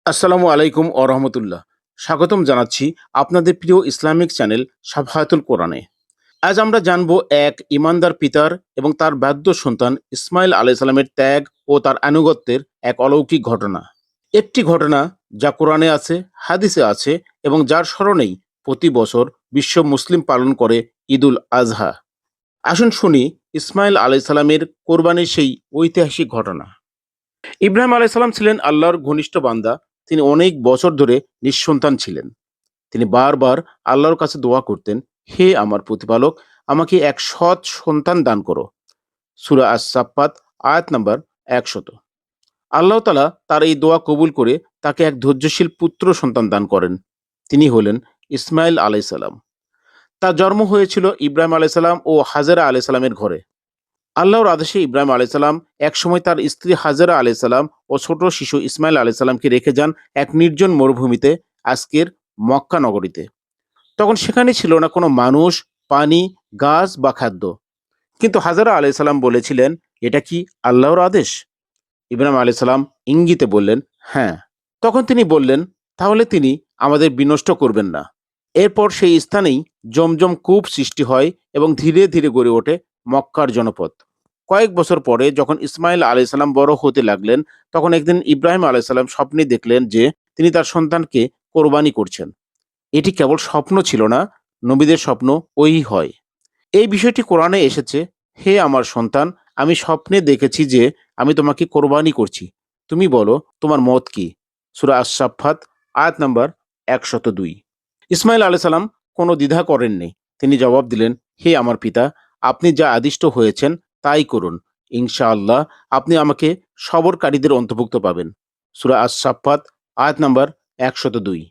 আসসালামু আলাইকুম রহমতুল্লাহ। স্বাগতম জানাচ্ছি আপনাদের প্রিয় ইসলামিক চ্যানেল সাফায়াতুল কোরআনে। আজ আমরা জানব এক ইমানদার পিতার এবং তার বাধ্য সন্তান ইসমাইল আলাইসাল্লামের ত্যাগ ও তার আনুগত্যের এক অলৌকিক ঘটনা। একটি ঘটনা যা কোরআনে আছে, হাদিসে আছে এবং যার স্মরণেই প্রতি বছর বিশ্ব মুসলিম পালন করে ঈদুল আজহা। আসুন শুনি ইসমাইল আলাইসাল্লামের কোরবানির সেই ঐতিহাসিক ঘটনা। ইব্রাহিম আলাইসাল্লাম ছিলেন আল্লাহর ঘনিষ্ঠ বান্দা। তিনি অনেক বছর ধরে নিঃসন্তান ছিলেন। তিনি বারবার আল্লাহর কাছে দোয়া করতেন, হে আমার প্রতিপালক, আমাকে এক সৎ সন্তান দান করো। সূরা আস-সাফফাত আয়াত নাম্বার 100। আল্লাহ তাআলা তার এই দোয়া কবুল করে তাকে এক ধৈর্যশীল পুত্র সন্তান দান করেন। তিনি হলেন ইসমাইল আলাইসাল্লাম। তার জন্ম হয়েছিল ইব্রাহিম আলাইসাল্লাম ও হাজেরা আলাইসাল্লামের ঘরে। আল্লাহর আদেশে ইব্রাহিম আলাইসাল্লাম একসময় তার স্ত্রী হাজেরা আলাইসাল্লাম ও ছোট শিশু ইসমাইল আলাইসাল্লামকে রেখে যান এক নির্জন মরুভূমিতে, আজকের মক্কা নগরীতে। তখন সেখানে ছিল না কোনো মানুষ, পানি, গাছ বা খাদ্য। কিন্তু হাজেরা আলাইসাল্লাম বলেছিলেন, এটা কি আল্লাহর আদেশ? ইব্রাহিম আলাইসাল্লাম ইঙ্গিতে বললেন, হ্যাঁ। তখন তিনি বললেন, তাহলে তিনি আমাদের বিনষ্ট করবেন না। এরপর সেই স্থানেই জমজম কূপ সৃষ্টি হয় এবং ধীরে ধীরে গড়ে ওঠে মক্কার জনপদ। কয়েক বছর পরে যখন ইসমাইল আলাইসাল্লাম বড় হতে লাগলেন, তখন একদিন ইব্রাহিম আলাইসাল্লাম স্বপ্নে দেখলেন যে তিনি তার সন্তানকে কোরবানি করছেন। এটি কেবল স্বপ্ন ছিল না, নবীদের স্বপ্ন ওই হয়। এই বিষয়টি কোরআনে এসেছে, হে আমার সন্তান, আমি স্বপ্নে দেখেছি যে আমি তোমাকে কোরবানি করছি। তুমি বলো তোমার মত কি? সূরা আস-সাফফাত আয়াত নাম্বার 102। ইসমাইল আলাইসাল্লাম কোনো দ্বিধা করেননি। তিনি জবাব দিলেন, হে আমার পিতা, আপনি যা আদিষ্ট হয়েছেন তাই করুন। ইনশাআল্লাহ আপনি আমাকে সবরকারীদের অন্তর্ভুক্ত পাবেন। সূরা আস-সাফফাত আয়াত নাম্বার 102।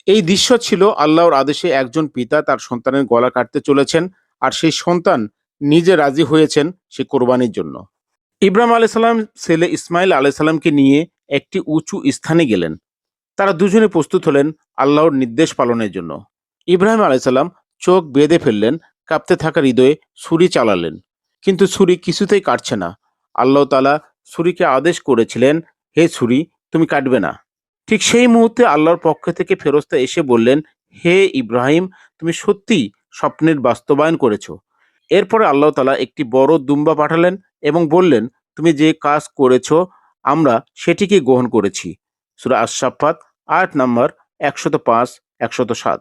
এই দৃশ্য ছিল আল্লাহর আদেশে একজন পিতা তার সন্তানের গলা কাটতে চলেছেন, আর সেই সন্তান নিজে রাজি হয়েছেন সে কোরবানির জন্য। ইব্রাহিম আলাইসাল্লাম ছেলে ইসমাইল আলাইসাল্লামকে নিয়ে একটি উঁচু স্থানে গেলেন। তারা দুজনে প্রস্তুত হলেন আল্লাহর নির্দেশ পালনের জন্য। ইব্রাহিম আলাইসাল্লাম চোখ বেঁধে ফেললেন, কাঁপতে থাকা হৃদয়ে ছুরি চালালেন। কিন্তু ছুরি কিছুতেই কাটছে না। আল্লাহ তাআলা ছুরিকে আদেশ করেছিলেন, হে ছুরি, তুমি কাটবে না। ঠিক সেই মুহূর্তে আল্লাহর পক্ষ থেকে ফেরেশতা এসে বললেন, হে ইব্রাহিম, তুমি সত্যিই স্বপ্নের বাস্তবায়ন করেছো। এরপরে আল্লাহ তাআলা একটি বড় দুম্বা পাঠালেন এবং বললেন, তুমি যে কাজ করেছো আমরা সেটিকে গ্রহণ করেছি। সূরা আস-সাফফাত আয়াত নাম্বার 105, 107।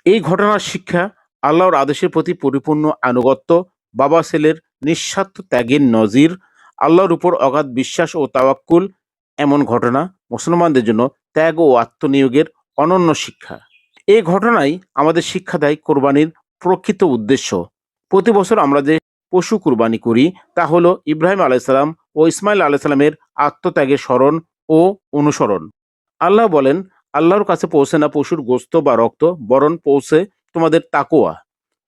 এই ঘটনার শিক্ষা, আল্লাহর আদেশের প্রতি পরিপূর্ণ আনুগত্য, বাবা ছেলের নিঃস্বার্থ ত্যাগের নজির, আল্লাহর উপর অগাধ বিশ্বাস ও তাওয়াক্কুল। এমন ঘটনা মুসলমানদের জন্য ত্যাগ ও আত্মনিয়োগের অনন্য শিক্ষা। এই ঘটনাই আমাদের শিক্ষা দেয় কোরবানির প্রকৃত উদ্দেশ্য। প্রতি বছর আমরা যে পশু কুরবানি করি তা হলো ইব্রাহিম আলাইসাল্লাম ও ইসমাইল আলাইসাল্লামের আত্মত্যাগের স্মরণ ও অনুসরণ। আল্লাহ বলেন, আল্লাহর কাছে পৌঁছে না পশুর গোস্ত বা রক্ত, বরং পৌঁছে তোমাদের তাকওয়া।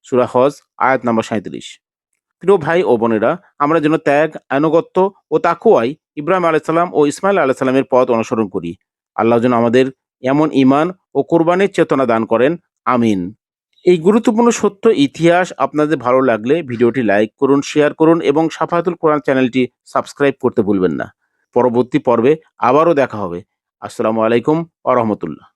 সূরা হজ আয়াত নাম্বার 37। প্রিয় ভাই ও বোনেরা, আমরা যেন ত্যাগ, আনুগত্য ও তাকওয়ায় ইব্রাহিম আলাইসাল্লাম ও ইসমাইল আলাইসাল্লামের পথ অনুসরণ করি। আল্লাহ যেন আমাদের এমন ঈমান ও কোরবানির চেতনা দান করেন। আমিন। এই গুরুত্বপূর্ণ সত্য ইতিহাস আপনাদের ভালো লাগলে ভিডিওটি লাইক করুন, শেয়ার করুন এবং সাফায়াতুল কোরআন চ্যানেলটি সাবস্ক্রাইব করতে ভুলবেন না। পরবর্তী পর্বে আবারও দেখা হবে। আসসালামু আলাইকুম ওয়া রাহমাতুল্লাহ।